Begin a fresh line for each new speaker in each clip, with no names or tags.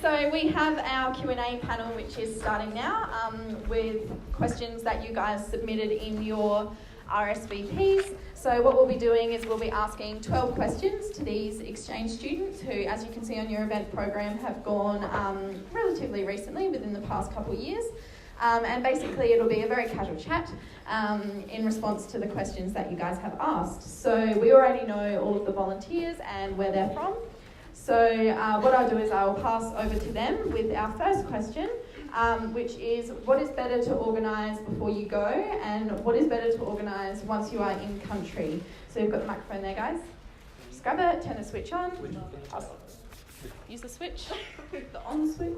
so we have our Q&A panel, which is starting now, with questions that you guys submitted in your RSVPs. So what we'll be doing is we'll be asking 12 questions to these exchange students who, as you can see on your event program, have gone relatively recently, within the past couple of years. And basically it'll be a very casual chat in response to the questions that you guys have asked. So we already know all of the volunteers and where they're from. So what I'll do is I'll pass over to them with our first question, which is, what is better to organise before you go, and what is better to organise once you are in country? So you've got the microphone there, guys. Just grab it, turn the switch on. Use the switch, the on switch.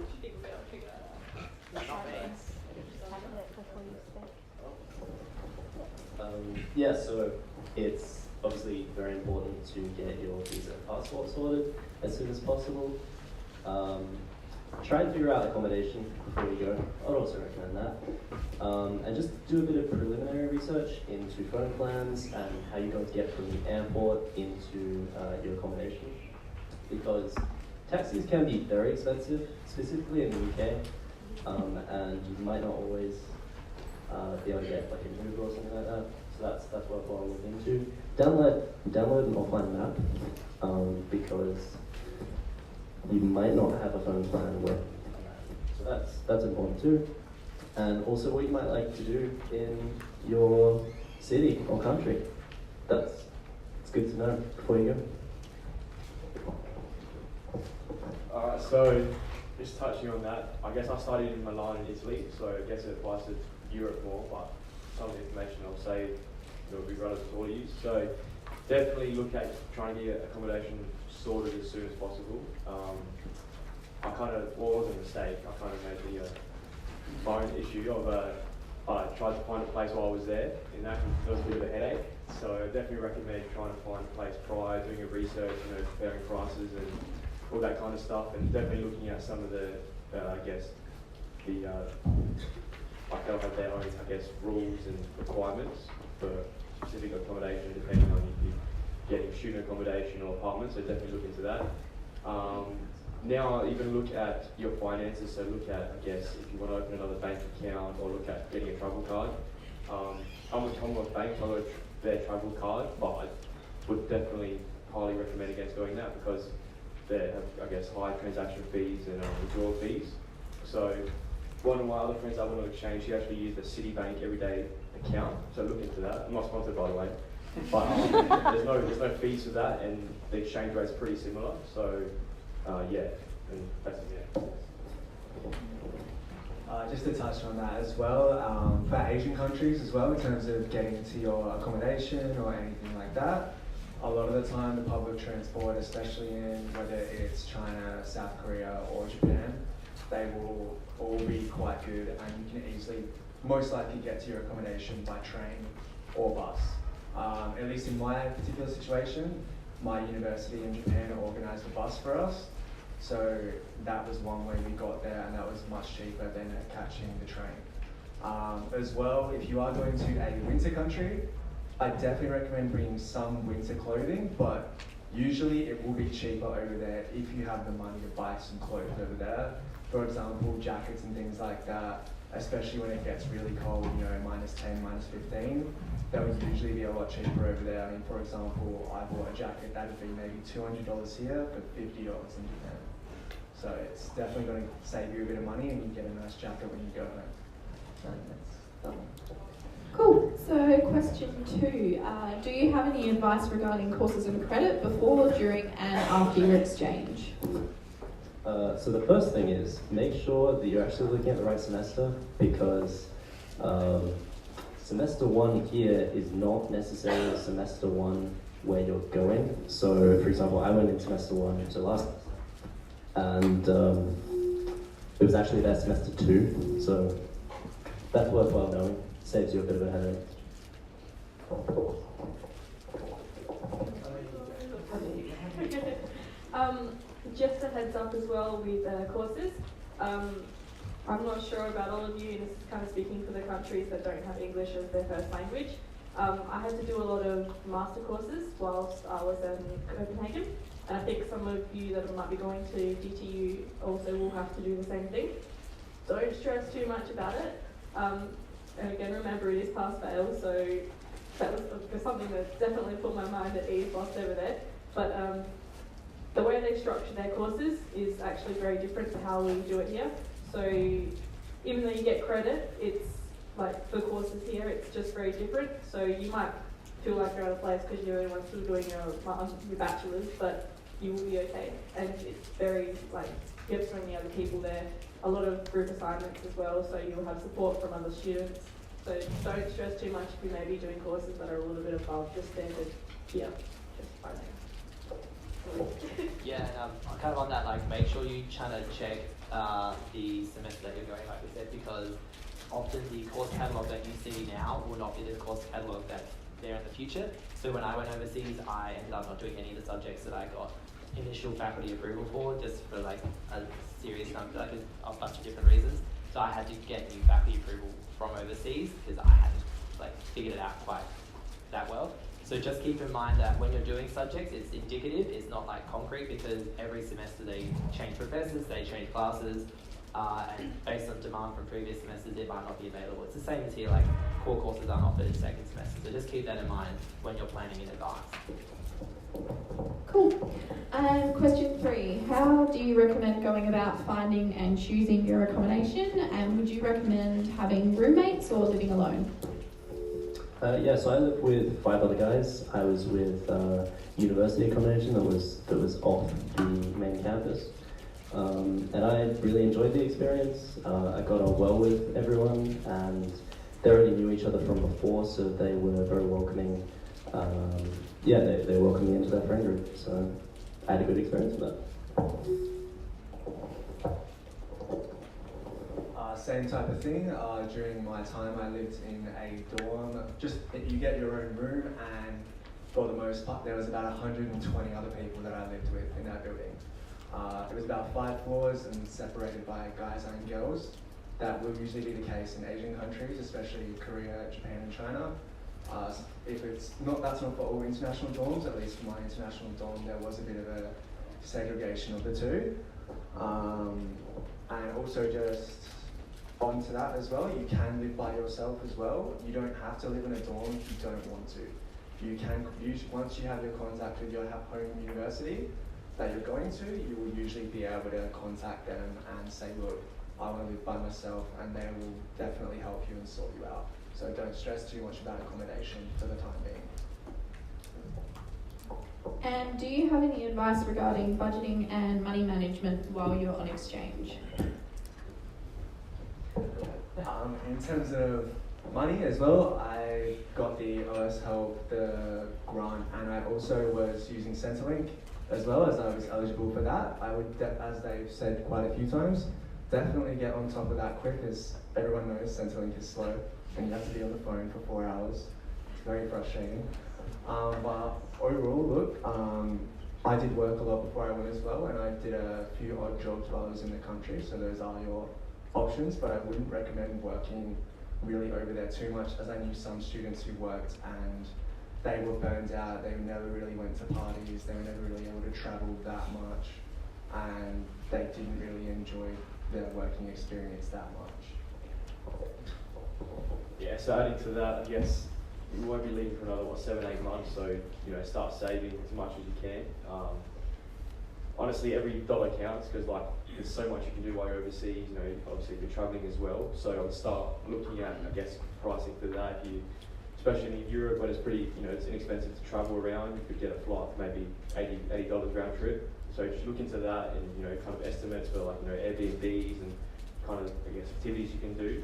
So it's obviously very important to get your visa and passport sorted as soon as possible. Try and figure out accommodation before you go. I'd also recommend that. And just do a bit of preliminary research into phone plans and how you're going to get from the airport into your accommodation. Because taxis can be very expensive, specifically in the UK, and you might not always be able to get like an Uber or something like that. So that's worthwhile looking into. Download an offline map, because you might not have a phone plan where. So that's important too. And also what you might like to do in your city or country. It's good to know before you go.
So just touching on that, I guess I studied in Milan in Italy, so I guess it applies to Europe more, but some of the information I'll say will be relevant to all of you. So definitely look at trying to get accommodation sorted as soon as possible. It was a mistake. I kind of made the phone issue of I tried to find a place while I was there, and that was a bit of a headache. So I definitely recommend trying to find a place prior, doing your research, comparing prices and all that kind of stuff, and definitely looking at some of the, they'll have their own, rules and requirements for specific accommodation, depending on if you're getting student accommodation or apartments, so definitely look into that. Now even look at your finances, so look at, if you want to open another bank account or look at getting a travel card. I'm with Commonwealth Bank, so I got their travel card, but I would definitely highly recommend against doing that because they have, high transaction fees and withdrawal fees. So one of my other friends I went on exchange, she actually used a Citibank everyday account, so look into that. I'm not sponsored, by the way, but there's no fees for that, and the exchange rate's pretty similar. So and that's it.
Just to touch on that as well, for Asian countries as well, in terms of getting to your accommodation or anything like that, a lot of the time the public transport, especially in whether it's China, South Korea or Japan, they will all be quite good, and you can easily, most likely get to your accommodation by train or bus. At least in my particular situation, my university in Japan organised a bus for us, so that was one way we got there, and that was much cheaper than catching the train. As well, if you are going to a winter country, I definitely recommend bringing some winter clothing, but usually it will be cheaper over there if you have the money to buy some clothes over there. For example, jackets and things like that, especially when it gets really cold, -10, -15, that would usually be a lot cheaper over there. I mean, for example, I bought a jacket that would be maybe $200 here, but $50 in Japan. So it's definitely going to save you a bit of money, and you get a nice jacket when you go home. So that's that one.
Cool. So question 2, do you have any advice regarding courses and credit before, during and after your exchange?
So the first thing is make sure that you're actually looking at the right semester, because semester 1 here is not necessarily semester 1 where you're going. So for example, I went in semester 1 to last, and it was actually their semester 2, so that's worthwhile knowing. Saves you a bit of a headache.
Just a heads up as well with courses. I'm not sure about all of you, and this is kind of speaking for the countries that don't have English as their first language. I had to do a lot of master courses whilst I was in Copenhagen, And I think some of you that might be going to GTU also will have to do the same thing. Don't stress too much about it. And again, remember it is pass-fail, so that was something that definitely put my mind at ease whilst over there. But the way they structure their courses is actually very different to how we do it here. So even though you get credit, it's like for courses here, it's just very different. So you might feel like you're out of place because you're the one still doing your bachelor's, but you will be okay. And it's very, like, you have so many other people there, a lot of group assignments as well, so you'll have support from other students. So don't stress too much if you may be doing courses that are a little bit above the standard here. Just finding.
Yeah, and kind of on that, like, make sure you try to check the semester that you're going, like we said, because often the course catalogue that you see now will not be the course catalogue that's there in the future. So when I went overseas, I ended up not doing any of the subjects that I got initial faculty approval for, just for like a serious number, like a bunch of different reasons. So I had to get new faculty approval from overseas because I hadn't like figured it out quite that well. So just keep in mind that when you're doing subjects, it's indicative, it's not like concrete, because every semester they change professors, they change classes, and based on demand from previous semesters, it might not be available. It's the same as here, like core courses aren't offered in second semester, so just keep that in mind when you're planning in advance.
Cool. And question 3, how do you recommend going about finding and choosing your accommodation, and would you recommend having roommates or living alone?
Yeah, so I live with 5 other guys. I was with university accommodation that was off the main campus. And I really enjoyed the experience. I got on well with everyone, and they already knew each other from before, so they were very welcoming. They welcomed me into their friend group, so I had a good experience with that.
Same type of thing. During my time, I lived in a dorm. You get your own room, and for the most part, there was about 120 other people that I lived with in that building. It was about 5 floors and separated by guys and girls. That will usually be the case in Asian countries, especially Korea, Japan, and China. If that's not for all international dorms, at least for my international dorm, there was a bit of a segregation of the two. And also just onto that as well, you can live by yourself as well. You don't have to live in a dorm if you don't want to. You can, once you have your contact with your home university that you're going to, you will usually be able to contact them and say, look, I want to live by myself, and they will definitely help you and sort you out. So don't stress too much about accommodation for the time being.
And do you have any advice regarding budgeting and money management while you're on exchange?
In terms of money as well, I got the OS Help, the grant, and I also was using Centrelink as well, as I was eligible for that. I would, as they've said quite a few times, definitely get on top of that quick, as everyone knows Centrelink is slow and you have to be on the phone for 4 hours. It's very frustrating. But overall, look, I did work a lot before I went as well, and I did a few odd jobs while I was in the country, so those are your options, but I wouldn't recommend working really over there too much, as I knew some students who worked and they were burned out, they never really went to parties, they were never really able to travel that much, and they didn't really enjoy their working experience that much.
Yeah, so adding to that, I guess you won't be leaving for another 7-8 months, so start saving as much as you can. Honestly, every dollar counts, because there's so much you can do while you're overseas. Obviously if you're traveling as well. So I'll start looking at, I guess, pricing for that. Especially in Europe, when it's pretty, it's inexpensive to travel around. You could get a flight for maybe $80 round trip. So just look into that and kind of estimates for Airbnbs and kind of activities you can do.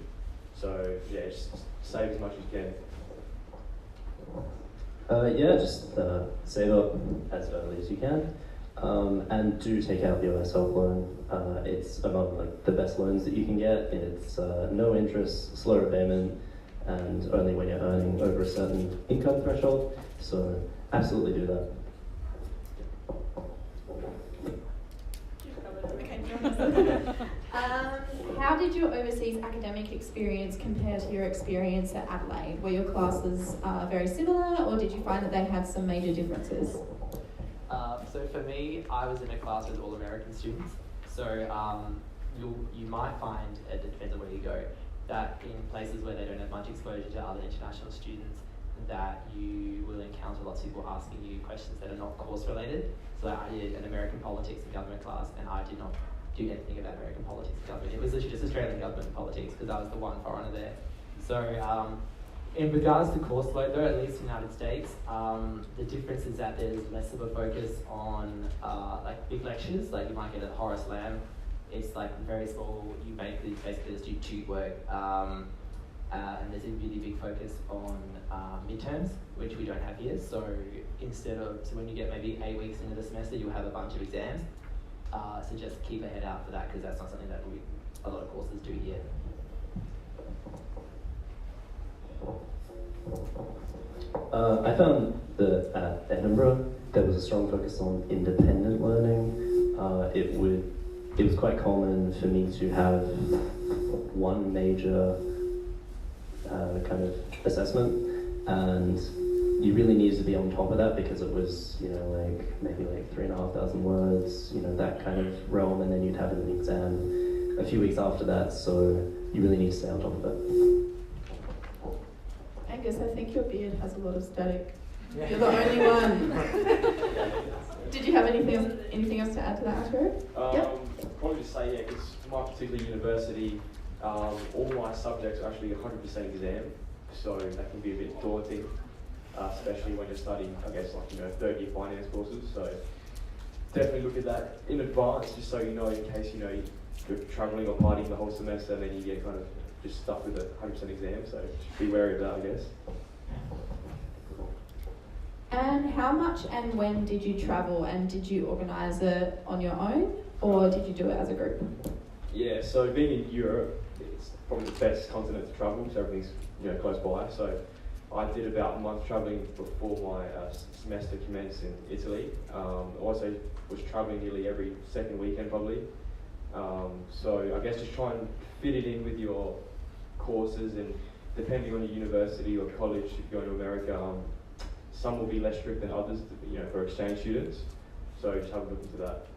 So yeah, just save as much as you can.
Just save up as early as you can. And do take out the OS Help loan. It's among the best loans that you can get. It's no interest, slow repayment, and only when you're earning over a certain income threshold. So absolutely do that.
How did your overseas academic experience compare to your experience at Adelaide? Were your classes very similar, or did you find that they had some major differences?
So So for me, I was in a class with all American students. So you might find, it depends on where you go, that in places where they don't have much exposure to other international students, that you will encounter lots of people asking you questions that are not course related. So I did an American politics and government class, and I did not do anything about American politics and government. It was literally just Australian government and politics, because I was the one foreigner there. So in regards to course load though, at least in the United States, the difference is that there's less of a focus on like big lectures. Like you might get a Horace Lamb. It's like very small. You basically just do tube work, and there's a really big focus on midterms, which we don't have here. So so when you get maybe 8 weeks into the semester, you'll have a bunch of exams. So just keep a head out for that, because that's not something that a lot of courses do here.
I found that at Edinburgh there was a strong focus on independent learning. It was quite common for me to have one major kind of assessment, and you really needed to be on top of that because it was, maybe 3,500 words, that kind of realm, and then you'd have an exam a few weeks after that, so you really need to stay on top of it.
Angus, I think your beard has a lot of static. Yeah. You're the only one. Did you have anything else to add to that, Arturo? Yep.
Probably just say, because my particular university, all my subjects are actually 100% exam, so that can be a bit daunting, especially when you're studying, third year finance courses. So definitely look at that in advance, just so you know, in case you're travelling or partying the whole semester, and then you get kind of just stuck with a 100% exam. So just be wary of that, I guess.
And how much and when did you travel, and did you organise it on your own, or did you do it as a group?
Yeah, so being in Europe, it's probably the best continent to travel, so everything's close by. So I did about a month travelling before my semester commenced in Italy. Also was travelling nearly every second weekend probably. So I guess just try and fit it in with your courses, and depending on your university or college, if you're going to America, some will be less strict than others, for exchange students. So just have a look into that.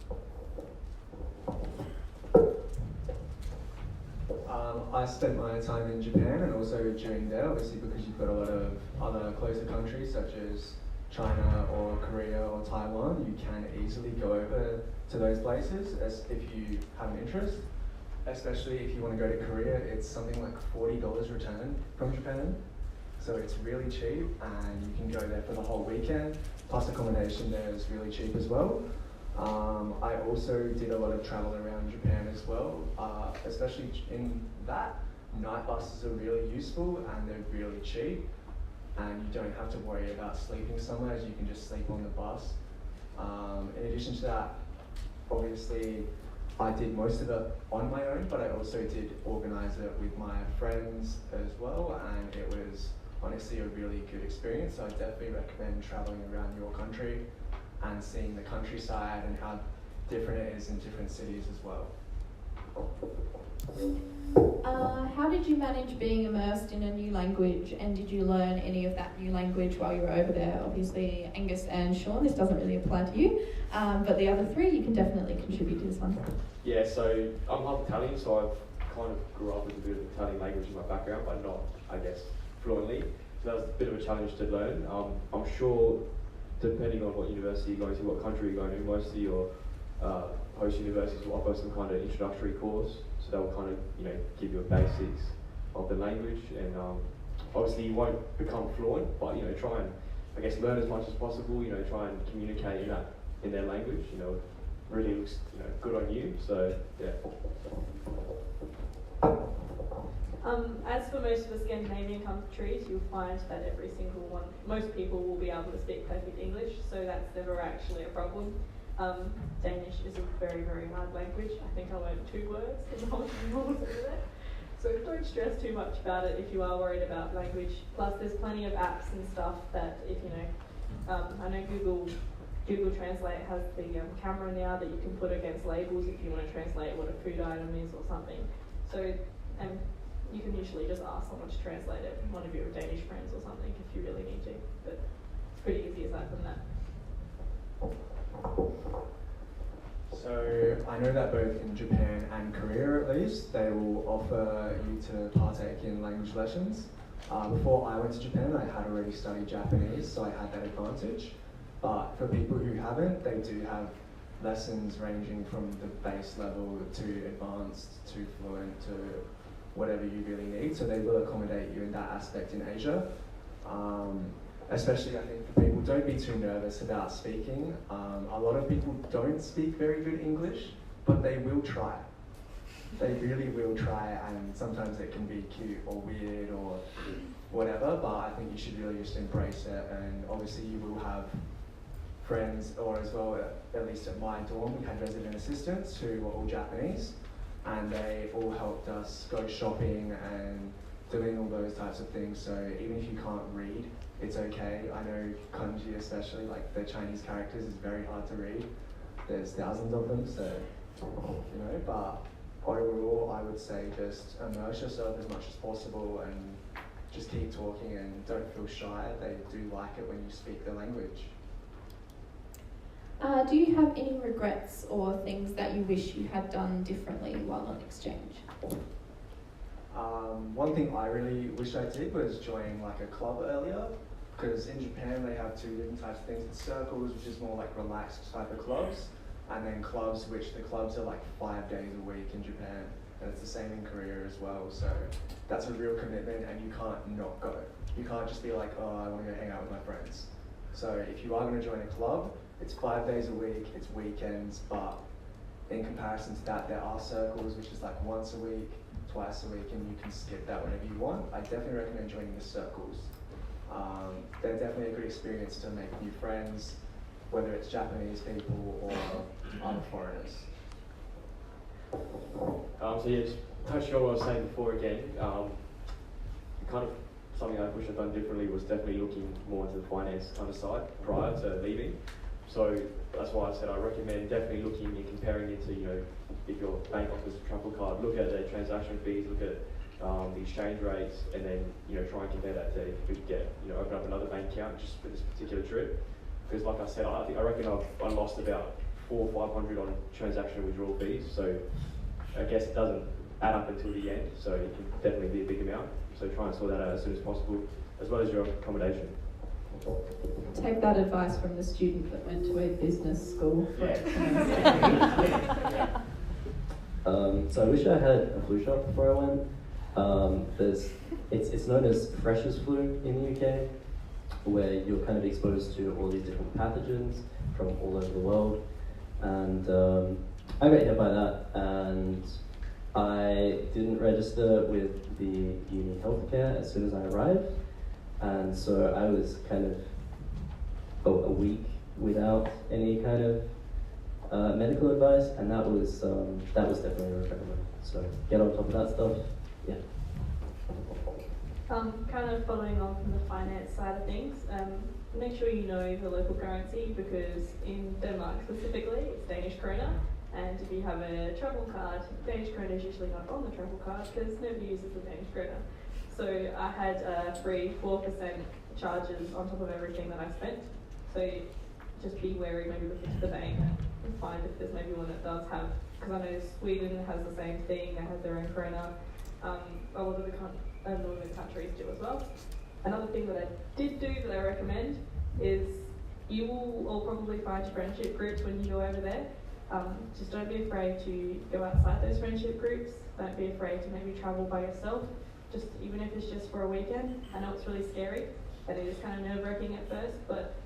I spent my time in Japan, and also during there, obviously because you've got a lot of other closer countries such as China or Korea or Taiwan, you can easily go over to those places if you have an interest. Especially if you want to go to Korea, it's something like $40 return from Japan. So it's really cheap, and you can go there for the whole weekend, plus accommodation there is really cheap as well. I also did a lot of travel around Japan as well, especially in that. Night buses are really useful, and they're really cheap, and you don't have to worry about sleeping somewhere, as you can just sleep on the bus. In addition to that, obviously, I did most of it on my own, but I also did organise it with my friends as well, and it was honestly a really good experience. So I definitely recommend travelling around your country and seeing the countryside and how different it is in different cities as well.
How did you manage being immersed in a new language, and did you learn any of that new language while you were over there? Obviously, Angus and Sean, this doesn't really apply to you, but the other three, you can definitely contribute to this one.
Yeah, so I'm half Italian, so I've kind of grew up with a bit of Italian language in my background, but not, I guess, fluently. So that was a bit of a challenge to learn. I'm sure, depending on what university you're going to, what country you're going to, most of your host universities will offer some kind of introductory course, so they'll kind of, give you a basics of the language, and obviously you won't become fluent, but try and, I guess, learn as much as possible. Try and communicate in their language. Really looks good on you. So yeah.
As for most of the Scandinavian countries, you'll find that most people will be able to speak perfect English, so that's never actually a problem. Danish is a very, very hard language. I think I learned 2 words in the whole time I was over there. So don't stress too much about it if you are worried about language. Plus, there's plenty of apps and stuff that if I know Google Translate has the camera now that you can put against labels if you want to translate what a food item is or something. So, and you can usually just ask someone to translate it, one of your Danish friends or something, if you really need to. But it's pretty easy aside from that.
So I know that both in Japan and Korea at least, they will offer you to partake in language lessons. Before I went to Japan, I had already studied Japanese, so I had that advantage. But for people who haven't, they do have lessons ranging from the base level to advanced to fluent to whatever you really need. So they will accommodate you in that aspect in Asia. Especially I think for people, don't be too nervous about speaking. A lot of people don't speak very good English, but they will try. They really will try, and sometimes it can be cute or weird or whatever, but I think you should really just embrace it. And obviously you will have friends, or as well, at least at my dorm, we had resident assistants who were all Japanese, and they all helped us go shopping and doing all those types of things. So even if you can't read, it's okay. I know kanji especially, like the Chinese characters, is very hard to read. There's thousands of them, so, you know, but overall, I would say just immerse yourself as much as possible and just keep talking and don't feel shy. They do like it when you speak the language.
Do you have any regrets or things that you wish you had done differently while on exchange?
One thing I really wish I did was join like a club earlier, because in Japan they have two different types of things. It's circles, which is more like relaxed type of clubs, and then clubs, which the clubs are like 5 days a week in Japan, and it's the same in Korea as well. So that's a real commitment, and you can't not go. You can't just be like, oh, I want to go hang out with my friends. So if you are going to join a club, it's 5 days a week, it's weekends, but in comparison to that, there are circles, which is like once a week, twice a week, and you can skip that whenever you want. I definitely recommend joining the circles. They're definitely a good experience to make new friends, whether it's Japanese people or other foreigners.
So yeah, just touching on what I was saying before again, kind of something I wish I'd done differently was definitely looking more into the finance kind of side prior to leaving. So that's why I said I recommend definitely looking and comparing it to, you know, if your bank offers a travel card, look at the transaction fees, look at the exchange rates, and then, you know, try and compare that to if you could get, you know, open up another bank account just for this particular trip. Because like I said, I reckon I lost about $400 or $500 on transaction withdrawal fees. So I guess it doesn't add up until the end. So it can definitely be a big amount. So try and sort that out as soon as possible, as well as your accommodation.
Take that advice from the student that went to a business school.
So I wish I had a flu shot before I went. It's known as freshers flu in the UK, where you're kind of exposed to all these different pathogens from all over the world. And I got hit by that, and I didn't register with the uni healthcare as soon as I arrived. And so I was kind of a week without any kind of medical advice, and that was definitely a recommend. So get on top of that stuff. Yeah.
Kind of following on from the finance side of things, make sure you know the local currency, because in Denmark specifically, it's Danish kroner, and if you have a travel card, Danish kroner is usually not on the travel card because nobody uses the Danish kroner. So I had free 4% charges on top of everything that I spent. So just be wary, maybe look into the bank and find if there's maybe one that does have, because I know Sweden has the same thing, they have their own krona. A lot of the northern countries do as well. Another thing that I did do that I recommend is you will all probably find friendship groups when you go over there. Just don't be afraid to go outside those friendship groups. Don't be afraid to maybe travel by yourself. Just even if it's just for a weekend. I know it's really scary and it is kind of nerve-wracking at first, but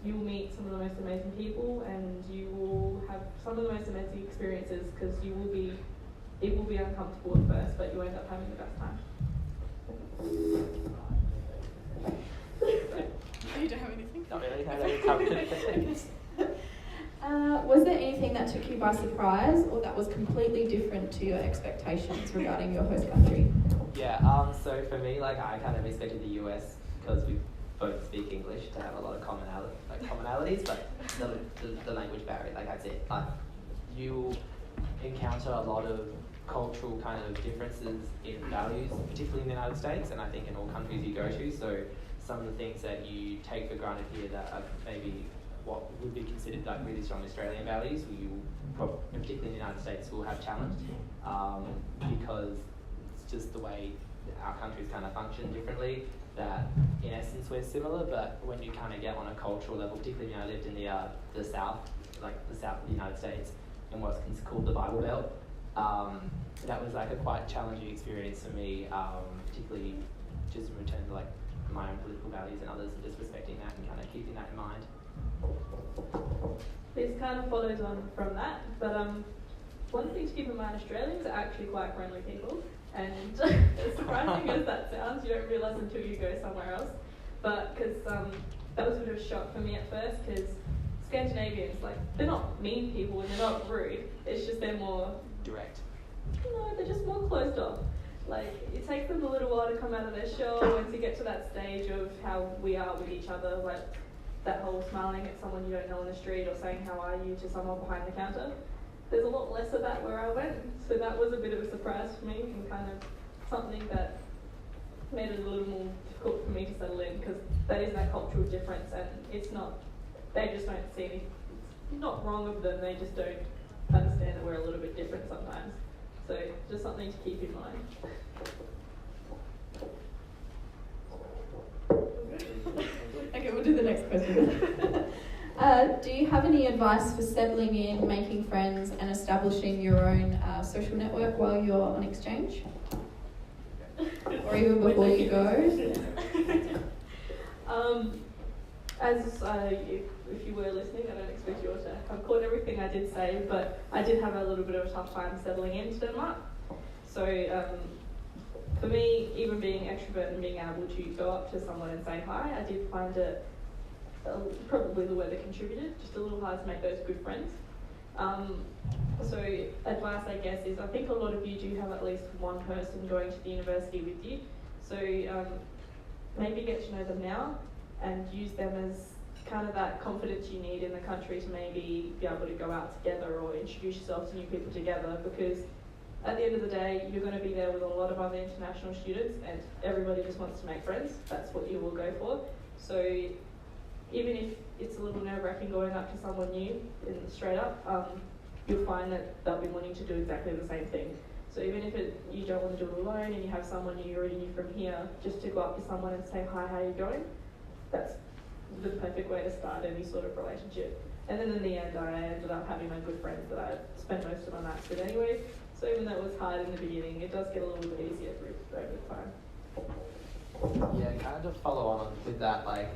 you will meet some of the most amazing people and you will have some of the most amazing experiences, because it will be uncomfortable at first, but you end up having the best time.
You don't have anything?
Not really, no, that covered.
Was there anything that took you by surprise or that was completely different to your expectations regarding your host country?
Yeah, so for me, like, I kind of expected the US, because we both speak English, to have a lot of commonalities, but the language barrier, like that's it. Like, you encounter a lot of cultural kind of differences in values, particularly in the United States, and I think in all countries you go to. So some of the things that you take for granted here that are maybe what would be considered like really strong Australian values, particularly in the United States, will have challenged because it's just the way our countries kind of function differently. That in essence we're similar, but when you kind of get on a cultural level, particularly when I lived in the South, like the South of the United States, in what's called the Bible Belt, that was like a quite challenging experience for me, particularly just in return to like my own political values and others, and just respecting that and kind of keeping that in mind.
This kind of follows on from that, but one thing to keep in mind, Australians are actually quite friendly people, and as surprising as that sounds, you don't realise until you go somewhere else. But because that was a bit of a shock for me at first, because Scandinavians, like, they're not mean people and they're not rude, it's just they're more
Direct.
No, they're just more closed off. Like, it takes them a little while to come out of their shell once you get to that stage of how we are with each other, like that whole smiling at someone you don't know on the street or saying how are you to someone behind the counter. There's a lot less of that where I went, so that was a bit of a surprise for me and kind of something that made it a little more difficult for me to settle in, because that is that cultural difference, and it's not, they just don't see anything, it's not wrong of them, they just don't understand that we're a little bit different sometimes. So just something to keep in mind.
Okay, we'll do the next question. Do you have any advice for settling in, making friends, and establishing your own social network while you're on exchange? Or even before you go?
If you were listening, I don't expect you all to have caught everything I did say, but I did have a little bit of a tough time settling into Denmark. So for me, even being extrovert and being able to go up to someone and say hi, I did find it probably the weather contributed, just a little hard to make those good friends. So advice, I guess, is I think a lot of you do have at least one person going to the university with you. So maybe get to know them now and use them as kind of that confidence you need in the country to maybe be able to go out together or introduce yourself to new people together, because at the end of the day, you're going to be there with a lot of other international students and everybody just wants to make friends. That's what you will go for. So even if it's a little nerve-wracking going up to someone new and straight up, you'll find that they'll be wanting to do exactly the same thing. So even if you don't want to do it alone and you have someone you already knew from here, just to go up to someone and say, hi, how are you going? That's the perfect way to start any sort of relationship. And then in the end, I ended up having my good friends that I spent most of my nights with anyway. So even though it was hard in the beginning, it does get a little bit easier over time.
Yeah, kind of follow on with that, like,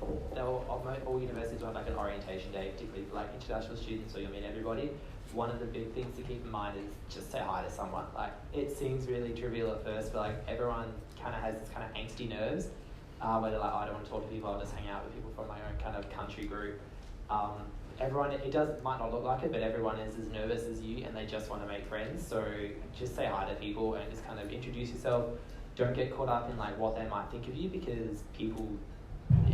all universities will have like an orientation day, particularly for like international students, so you'll meet everybody. One of the big things to keep in mind is just say hi to someone. Like, it seems really trivial at first, but like everyone kind of has this kind of angsty nerves, where they're like, oh, I don't want to talk to people, I'll just hang out with people from my own kind of country group. Everyone, might not look like it, but everyone is as nervous as you and they just want to make friends. So just say hi to people and just kind of introduce yourself. Don't get caught up in like what they might think of you, because people,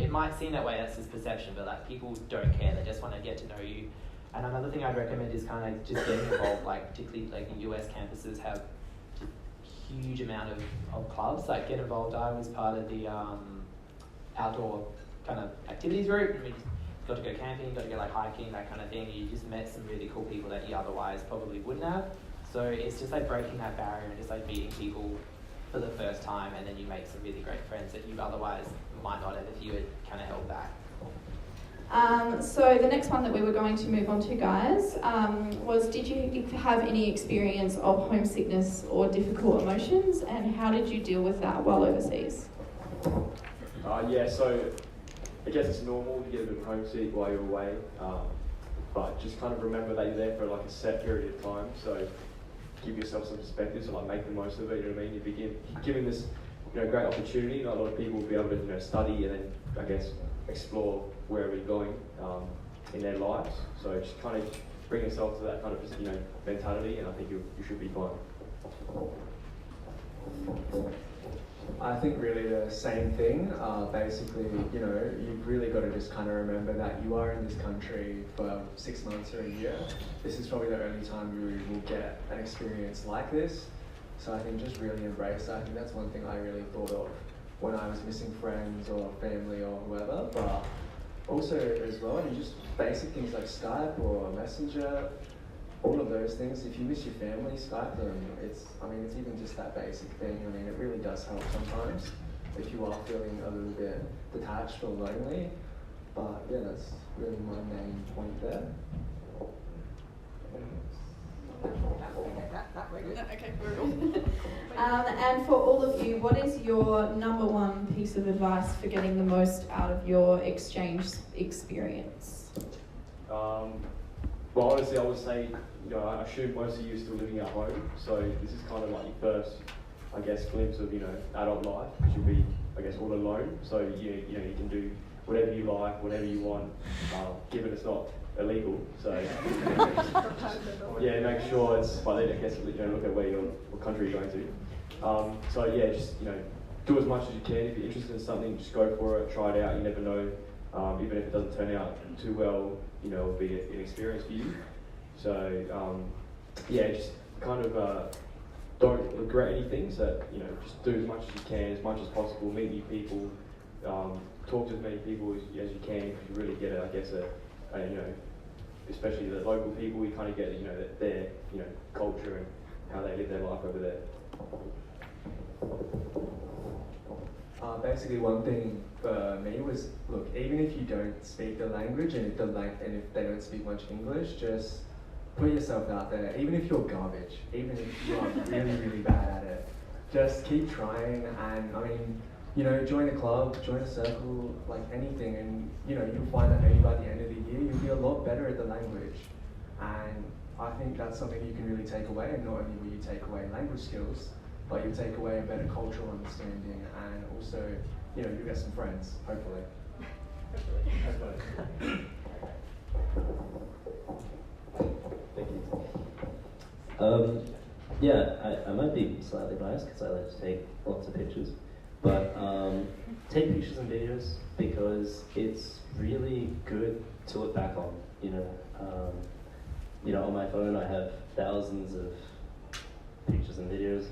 it might seem that way, that's just perception, but like people don't care, they just want to get to know you. And another thing I'd recommend is kind of just getting involved, like particularly like the US campuses have a huge amount of clubs. Like, get involved. I was part of the outdoor kind of activities group, and we got to go camping, got to go like hiking, that kind of thing. You just met some really cool people that you otherwise probably wouldn't have. So it's just like breaking that barrier and just like meeting people for the first time, and then you make some really great friends that you otherwise might not have if you had kind of held back.
So the next one that we were going to move on to, guys, was, did you have any experience of homesickness or difficult emotions, and how did you deal with that while overseas?
Yeah, so I guess it's normal to get a bit homesick while you're away, but just kind of remember that you're there for like a set period of time, so give yourself some perspective, so like make the most of it, you know what I mean? You given this, great opportunity. Not a lot of people will be able to, study and then, I guess, explore wherever you're going in their lives. So just kind of bring yourself to that kind of, mentality, and I think you should be fine.
I think really the same thing. Basically, you've really got to just kind of remember that you are in this country for 6 months or a year. This is probably the only time you will get an experience like this. So I think just really embrace that. I think that's one thing I really thought of when I was missing friends or family or whoever. But also as well, and just basic things like Skype or Messenger, all of those things. If you miss your family, Skype them. It's even just that basic thing. I mean, it really does help sometimes if you are feeling a little bit detached or lonely. But yeah, that's really my main point there.
Okay, and for all of you, what is your number one piece of advice for getting the most out of your exchange experience?
Well, honestly, I would say, I assume most of you are still living at home, so this is kind of like your first, I guess, glimpse of, adult life, because you'll be, I guess, all alone. So you can do whatever you like, whatever you want, given it's not illegal. So yeah, make sure it's. Well, I guess look at what country you're going to. So yeah, just do as much as you can. If you're interested in something, just go for it. Try it out. You never know. Even if it doesn't turn out too well, it'll be an experience for you. So yeah, just kind of don't regret anything. So just do as much as you can, as much as possible. Meet new people. Talk to as many people as you can, because you really get especially the local people, you kind of get their culture and how they live their life over there.
Basically, one thing for me was, look, even if you don't speak the language and if they don't speak much English, just put yourself out there. Even if you're garbage, even if you are really, really bad at it, just keep trying. And join a club, join a circle, like anything, and you'll find that maybe by the end of the year you'll be a lot better at the language. And I think that's something you can really take away, and not only will you take away language skills, but you'll take away a better cultural understanding, and also you'll get some friends, hopefully.
Thank you. Yeah, I might be slightly biased because I like to take lots of pictures. But take pictures and videos because it's really good to look back on. On my phone I have thousands of pictures and videos,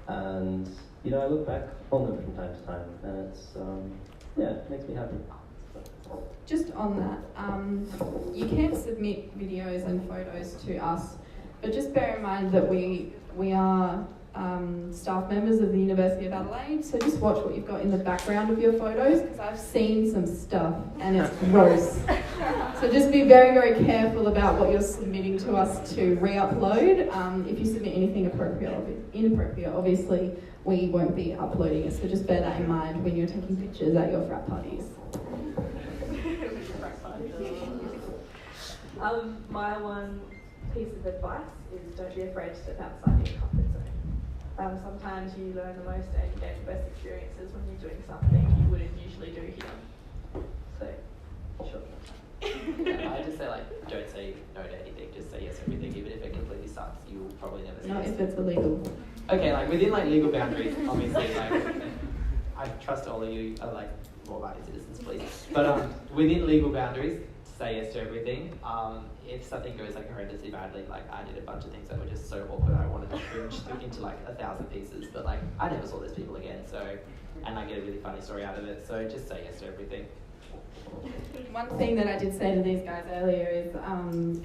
and I look back on them from time to time, and it's it makes me happy.
Just on that, you can submit videos and photos to us, but just bear in mind that we are staff members of the University of Adelaide, so just watch what you've got in the background of your photos, because I've seen some stuff and it's gross. So just be very, very careful about what you're submitting to us to re-upload. If you submit anything inappropriate, obviously we won't be uploading it, so just bear that in mind when you're taking pictures at your frat parties.
My one piece of advice is don't be afraid to step outside your comfort zone. Sometimes you learn the most and you get the best experiences when you're doing something you wouldn't usually do here. So, sure.
I just say don't say no to anything, just say yes to everything, even if it completely sucks, you'll probably never say
Not
yes.
if it's illegal.
Okay, within legal boundaries, obviously, I trust all of you are law-abiding citizens, please. But within legal boundaries, say yes to everything. If something goes horrendously badly, I did a bunch of things that were just so awkward, I wanted to cringe into 1,000 pieces, but I never saw those people again, and I get a really funny story out of it, so just say yes to everything.
One thing that I did say to these guys earlier is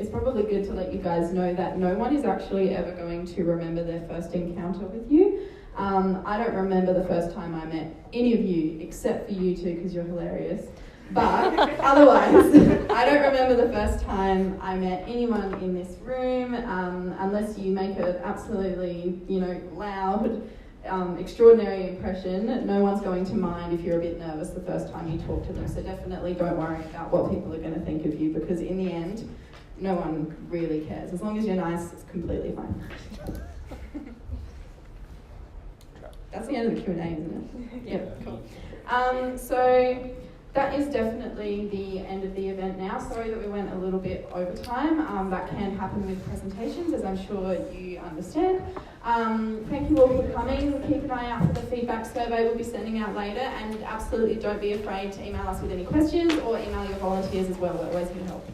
it's probably good to let you guys know that no one is actually ever going to remember their first encounter with you. I don't remember the first time I met any of you, except for you two, because you're hilarious. But otherwise, I don't remember the first time I met anyone in this room, unless you make an absolutely, loud, extraordinary impression. No one's going to mind if you're a bit nervous the first time you talk to them. So definitely don't worry about what people are going to think of you, because in the end, no one really cares. As long as you're nice, it's completely fine. That's the end of the Q&A, isn't it? Yeah, cool. So that is definitely the end of the event now. Sorry that we went a little bit over time. That can happen with presentations, as I'm sure you understand. Thank you all for coming. Keep an eye out for the feedback survey we'll be sending out later, and absolutely don't be afraid to email us with any questions or email your volunteers as well. We're always here to help.